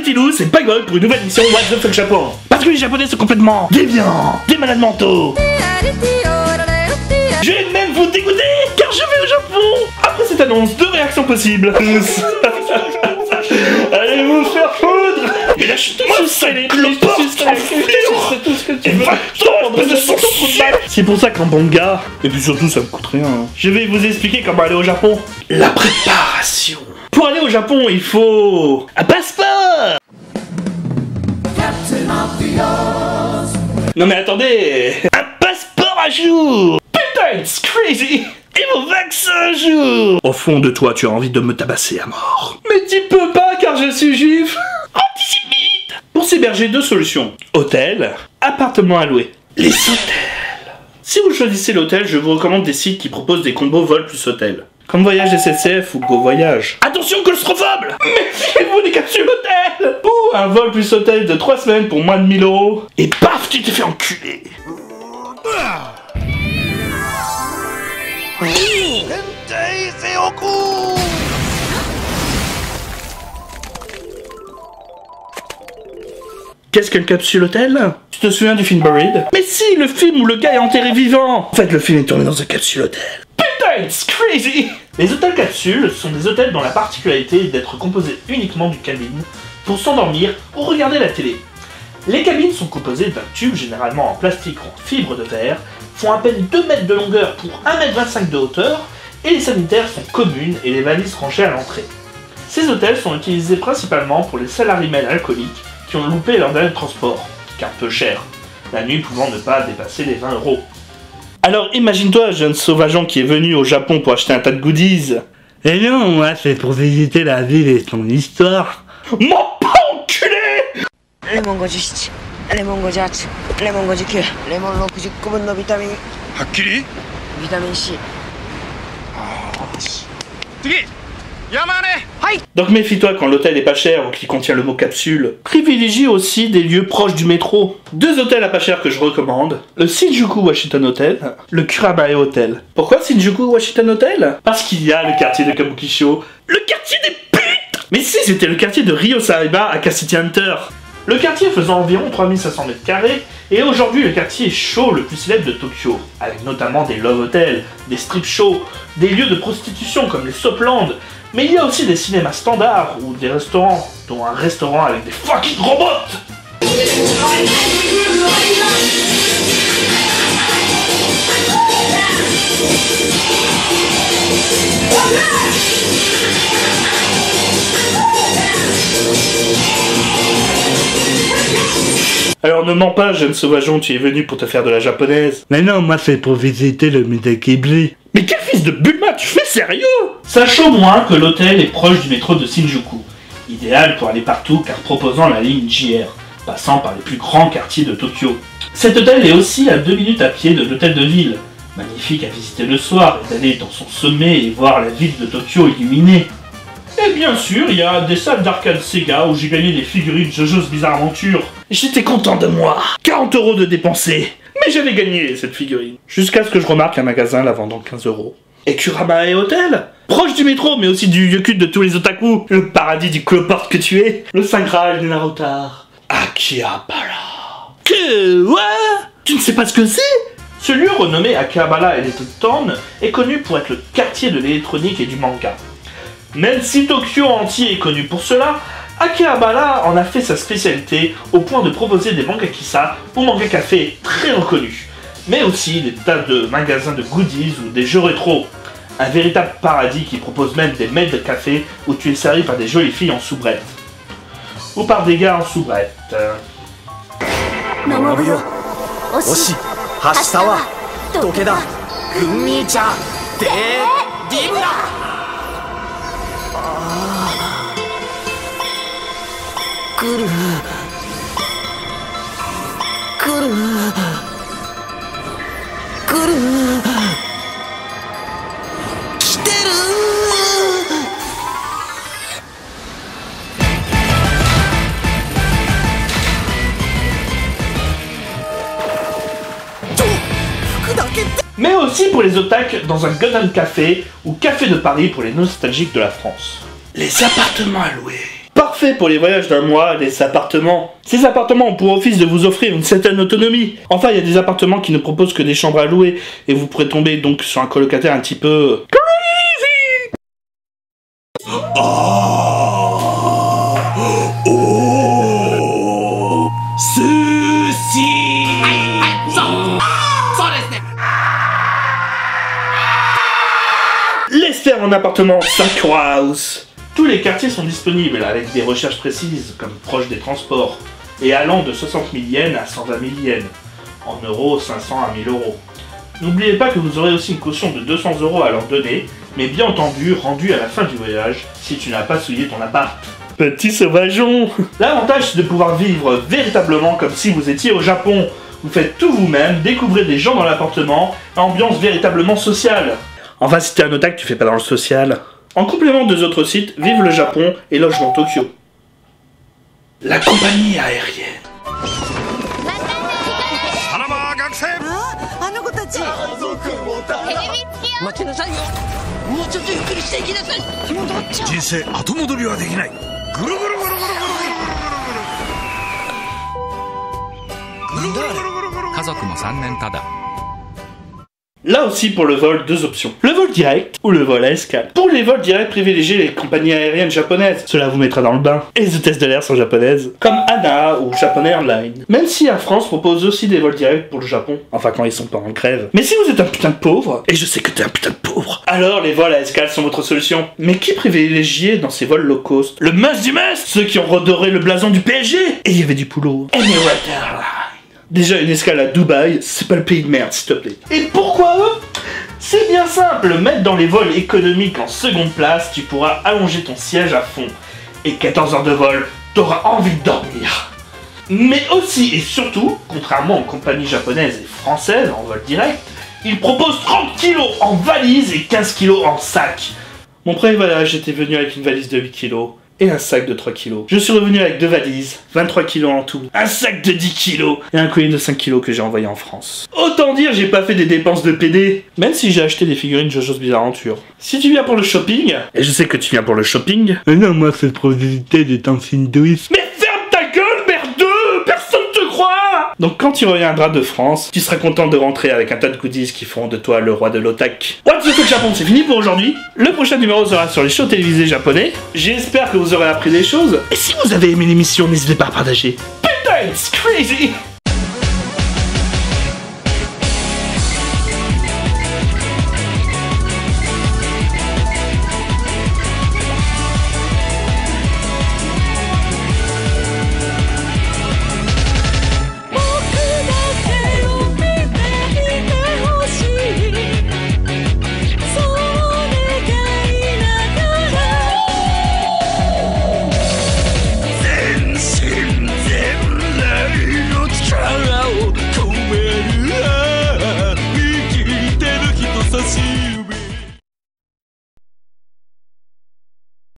Filou, c'est Paigol pour une nouvelle émission What the Fuck Japon. Parce que les Japonais sont complètement déviants, des malades mentaux. Je vais même vous dégoûter, car je vais au Japon. Après cette annonce, 2 réactions possibles. Allez vous faire foudre. Mais lâche-moi ça, les cloportes, c'est tout ce que tu veux. C'est pour ça qu'en bon gars, et puis surtout ça me coûte rien, je vais vous expliquer comment aller au Japon. La préparation. Pour aller au Japon, il faut un passeport. Non mais attendez, un passeport à jour. Putain, it's crazy. Et mon vaccin un jour. Au fond de toi, tu as envie de me tabasser à mort. Mais tu peux pas car je suis juif. Antisémite. Pour s'héberger, 2 solutions. Hôtel, appartement à louer. Les hôtels. Si vous choisissez l'hôtel, je vous recommande des sites qui proposent des combos vol plus hôtel. Comme Voyage SNCF ou Go Voyage. Attention claustrophobe. Méfiez-vous des capsules hôtel. Ou un vol plus hôtel de 3 semaines pour moins de 1000 €. Et paf, tu t'es fait enculer. Qu'est-ce qu'une capsule hôtel? Tu te souviens du film Buried? Mais si, le film où le gars est enterré vivant. En fait, le film est tourné dans une capsule hôtel. Putain, it's crazy. Les hôtels capsules sont des hôtels dont la particularité est d'être composés uniquement d'une cabine pour s'endormir ou regarder la télé. Les cabines sont composées d'un tube généralement en plastique ou en fibre de verre, font à peine 2 mètres de longueur pour 1,25 m de hauteur, et les sanitaires sont communes et les valises rangées à l'entrée. Ces hôtels sont utilisés principalement pour les salariés alcooliques qui ont loupé leur dernier transport, car peu cher, la nuit pouvant ne pas dépasser les 20 €. Alors imagine-toi, jeune sauvageon qui est venu au Japon pour acheter un tas de goodies. Eh non, moi c'est pour visiter la ville et son histoire. Mon pas enculé. レモン57、レモン58、レモン59、レモン60個分のビタミン。はっきり？ビタミンC。次、山根。はい。Donc méfie-toi quand l'hôtel est pas cher ou qu'il contient le mot capsule. Privilégie aussi des lieux proches du métro. 2 hôtels à pas cher que je recommande. Le Shinjuku Washington Hotel, le Kurabae Hotel. Pourquoi Shinjuku Washington Hotel? Parce qu'il y a le quartier de Kabukicho. Le quartier des putes. Mais si, c'était le quartier de Ryo Saiba à City Hunter. Le quartier faisant environ 3500 m², et aujourd'hui le quartier chaud le plus célèbre de Tokyo, avec notamment des love hotels, des strip shows, des lieux de prostitution comme les Sopland, mais il y a aussi des cinémas standards ou des restaurants, dont un restaurant avec des fucking robots. Alors ne mens pas, jeune sauvageon, tu es venu pour te faire de la japonaise. Mais non, moi c'est pour visiter le musée Ghibli. Mais quel fils de Bulma, tu fais sérieux? Sache au moins que l'hôtel est proche du métro de Shinjuku. Idéal pour aller partout car proposant la ligne JR, passant par les plus grands quartiers de Tokyo. Cet hôtel est aussi à 2 minutes à pied de l'hôtel de ville. Magnifique à visiter le soir et d'aller dans son sommet et voir la ville de Tokyo illuminée. Et bien sûr, il y a des salles d'arcade Sega où j'ai gagné des figurines JoJo's Bizarre Aventure. J'étais content de moi. 40 € de dépensés. Mais j'avais gagné cette figurine. Jusqu'à ce que je remarque un magasin la vendant 15 €. Et Kurabae Hotel, proche du métro, mais aussi du lieu culte de tous les otaku. Le paradis du cloporte que tu es. Le Saint Graal du Narutar. Akihabara. Que ouais? Tu ne sais pas ce que c'est? Ce lieu renommé Akihabara Electronic Town est connu pour être le quartier de l'électronique et du manga. Même si Tokyo entier est connu pour cela, Akihabara en a fait sa spécialité au point de proposer des mangakisa ou manga café très reconnus, mais aussi des tas de magasins de goodies ou des jeux rétro. Un véritable paradis qui propose même des maîtres de café où tu es servi par des jolies filles en soubrette. Ou par des gars en soubrette. Nobuyo, Oshi, Hashitawa, Tokeda, Gumi-chan, de Dimura. Mais aussi pour les otaks dans un Gundam Café ou Café de Paris pour les nostalgiques de la France. Les appartements à louer. Parfois parfait pour les voyages d'un mois, les appartements. Ces appartements ont pour office de vous offrir une certaine autonomie. Enfin, il y a des appartements qui ne proposent que des chambres à louer, et vous pourrez tomber donc sur un colocataire un petit peu... crazy. Laisse faire en appartement Sakura House. Tous les quartiers sont disponibles avec des recherches précises, comme proche des transports, et allant de 60 000 yens à 120 000 yens, en euros 500 à 1000 euros. N'oubliez pas que vous aurez aussi une caution de 200 euros à leur donner, mais bien entendu rendue à la fin du voyage, si tu n'as pas souillé ton appart. Petit sauvageon. L'avantage c'est de pouvoir vivre véritablement comme si vous étiez au Japon. Vous faites tout vous-même, découvrez des gens dans l'appartement, ambiance véritablement sociale. Enfin, si t'es un otaku, tu fais pas dans le social. En complément de autres sites, Vive le Japon et Logement Tokyo. La compagnie aérienne. Là aussi pour le vol, deux options. Le vol direct ou le vol à escale. Pour les vols directs, privilégiez les compagnies aériennes japonaises. Cela vous mettra dans le bain. Et les hôtesses de l'air sont japonaises. Comme ANA ou Japan Airlines. Même si Air France propose aussi des vols directs pour le Japon. Enfin quand ils sont pas en grève. Mais si vous êtes un putain de pauvre, et je sais que t'es un putain de pauvre, alors les vols à escale sont votre solution. Mais qui privilégiez dans ces vols low cost? Le must du must. Ceux qui ont redoré le blason du PSG. Et il y avait du boulot. Emirates Airlines. Déjà, une escale à Dubaï, c'est pas le pays de merde, s'il te plaît. Et pourquoi eux? C'est bien simple, mettre dans les vols économiques en seconde place, tu pourras allonger ton siège à fond. Et 14 heures de vol, t'auras envie de dormir. Mais aussi et surtout, contrairement aux compagnies japonaises et françaises en vol direct, ils proposent 30 kilos en valise et 15 kilos en sac. Mon premier voyage, j'étais venu avec une valise de 8 kilos. Et un sac de 3 kilos. Je suis revenu avec 2 valises, 23 kilos en tout, un sac de 10 kilos et un colis de 5 kilos que j'ai envoyé en France. Autant dire j'ai pas fait des dépenses de PD, même si j'ai acheté des figurines JoJo's Bizarre Aventure. Si tu viens pour le shopping, et je sais que tu viens pour le shopping, mais non, moi c'est pour visiter des tentes hindouistes. Mais ferme ta gueule, merdeux! Personne te croit! Donc quand tu reviendras de France, tu seras content de rentrer avec un tas de goodies qui feront de toi le roi de l'otak. What's the Fuck Japon, c'est fini pour aujourd'hui. Le prochain numéro sera sur les shows télévisés japonais. J'espère que vous aurez appris des choses. Et si vous avez aimé l'émission, n'hésitez pas à partager. Putain, it's crazy!